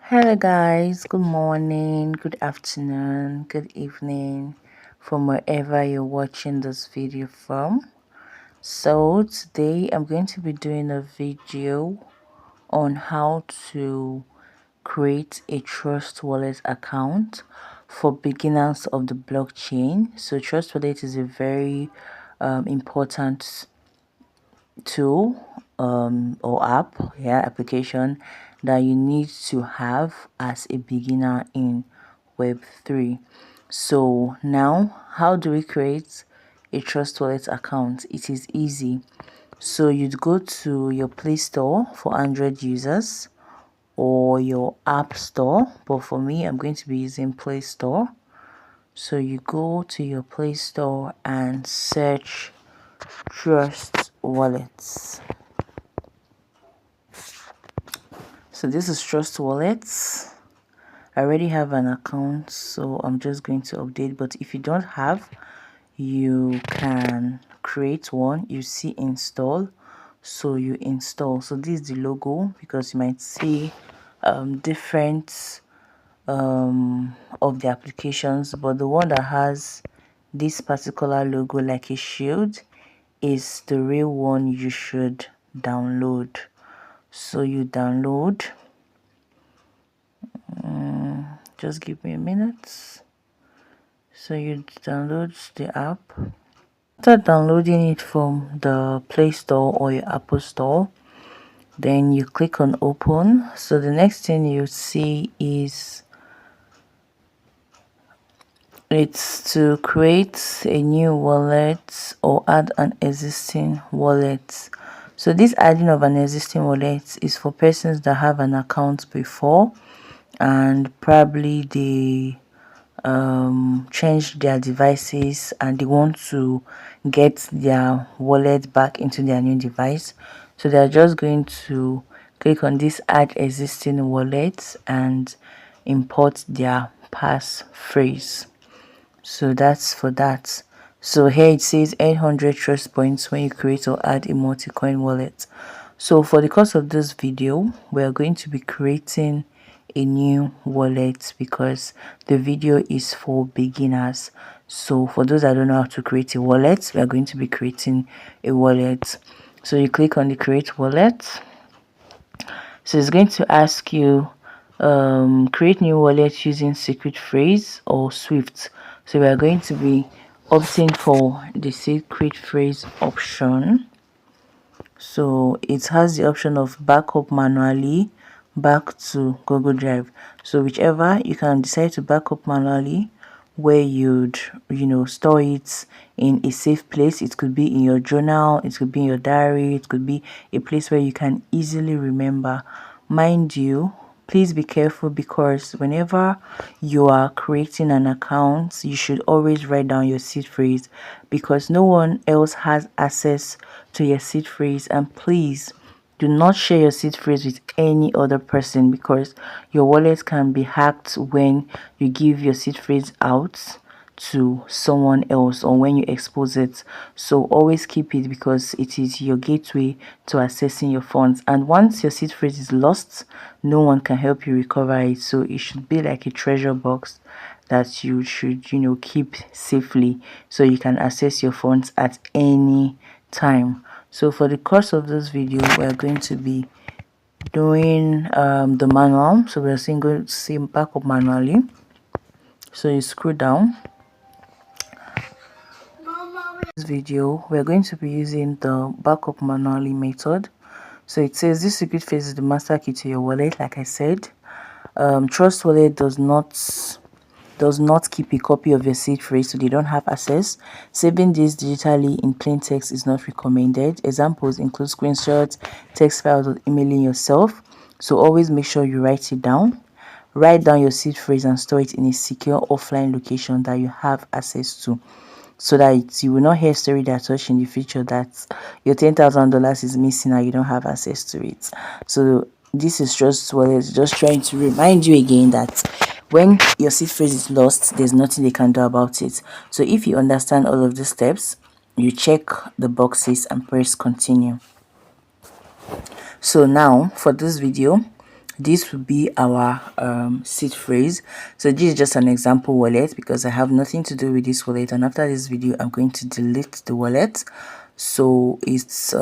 Hello guys, good morning, good afternoon, good evening from wherever you're watching this video from. So today I'm going to be doing a video on how to create a Trust Wallet account for beginners of the blockchain. So Trust Wallet is a very important tool or application that you need to have as a beginner in Web3. So now, how do we create a Trust Wallet account? It is easy. So you'd go to your Play Store for Android users or your App Store, but for me I'm going to be using Play Store. So you go to your Play Store and search Trust Wallets. So this is Trust Wallets. I already have an account, so I'm just going to update. But if you don't have, you can create one. You see install, so you install. So this is the logo, because you might see different of the applications, but the one that has this particular logo like a shield is the real one you should download. So you download, just give me a minute. So you download the app. After downloading it from the Play Store or your Apple Store, then you click on open. So the next thing you see is it's to create a new wallet or add an existing wallet. So this adding of an existing wallet is for persons that have an account before and probably they changed their devices and they want to get their wallet back into their new device. So they're just going to click on this add existing wallet and import their passphrase. So that's for that. So here it says 800 trust points when you create or add a multi-coin wallet. So for the course of this video, we are going to be creating a new wallet because the video is for beginners. So for those that don't know how to create a wallet, we are going to be creating a wallet. So you click on the create wallet. So it's going to ask you create new wallet using secret phrase or Swift. So we are going to be opting for the secret phrase option. So it has the option of backup manually back to Google Drive. So whichever, you can decide to back up manually where you'd store it in a safe place. It could be in your journal, it could be in your diary, it could be a place where you can easily remember. Mind you, please be careful, because whenever you are creating an account, you should always write down your seed phrase, because no one else has access to your seed phrase. And please do not share your seed phrase with any other person, because your wallet can be hacked when you give your seed phrase out to someone else or when you expose it. So always keep it, because it is your gateway to accessing your funds. And once your seed phrase is lost, no one can help you recover it. So it should be like a treasure box that you should keep safely, so you can access your funds at any time. So for the course of this video, we are going to be doing the manual. So we are going to see backup manually. So you scroll down. This video, we're going to be using the backup manually method. So it says this secret phrase is the master key to your wallet. Like I said, Trust Wallet does not keep a copy of your seed phrase, so they don't have access. Saving this digitally in plain text is not recommended. Examples include screenshots, text files, or emailing yourself. So always make sure you write it down. Write down your seed phrase and store it in a secure offline location that you have access to, so that you will not hear story that touch in the future that your $10,000 is missing and you don't have access to it. So this is just trying to remind you again that when your seed phrase is lost, there's nothing they can do about it. So if you understand all of the steps, you check the boxes and press continue. So now for this video, this will be our seed phrase. So this is just an example wallet because I have nothing to do with this wallet, and after this video I'm going to delete the wallet. So it's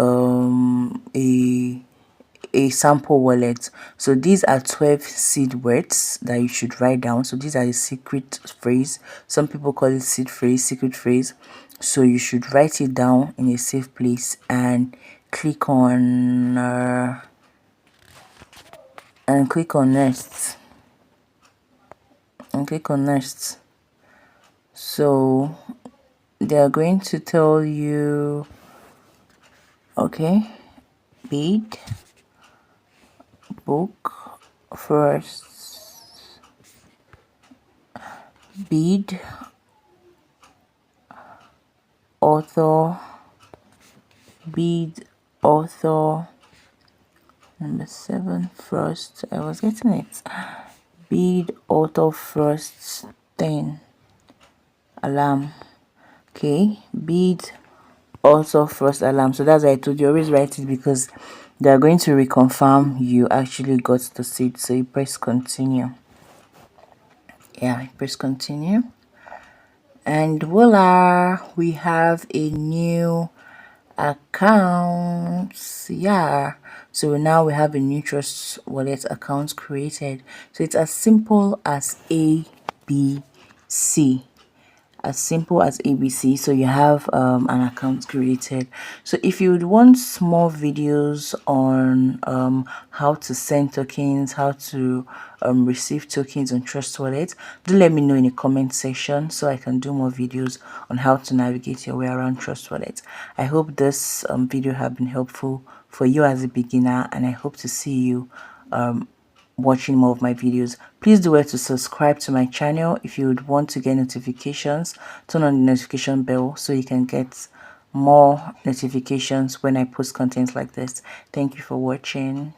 a sample wallet. So these are 12 seed words that you should write down. So these are the secret phrase. Some people call it seed phrase, secret phrase. So you should write it down in a safe place and click on next and click on next. So they are going to tell you, okay, bead, book first, bead, author, bead, author, number 7, first, I was getting it, bead, author, first, 10, alarm. Okay, bead, author, first, alarm. So that's why I told you always write it, because they are going to reconfirm you actually got the seed. So you press continue. Yeah, press continue, and voila, we have a new account. Yeah, so now we have a new Trust Wallet account created. So it's as simple as ABC, as simple as ABC. So you have an account created. So if you would want more videos on how to send tokens, how to receive tokens on Trust Wallet, do let me know in the comment section so I can do more videos on how to navigate your way around Trust Wallet. I hope this video have been helpful for you as a beginner, and I hope to see you watching more of my videos. Please do well to subscribe to my channel. If you would want to get notifications, turn on the notification bell so you can get more notifications when I post content like this. Thank you for watching.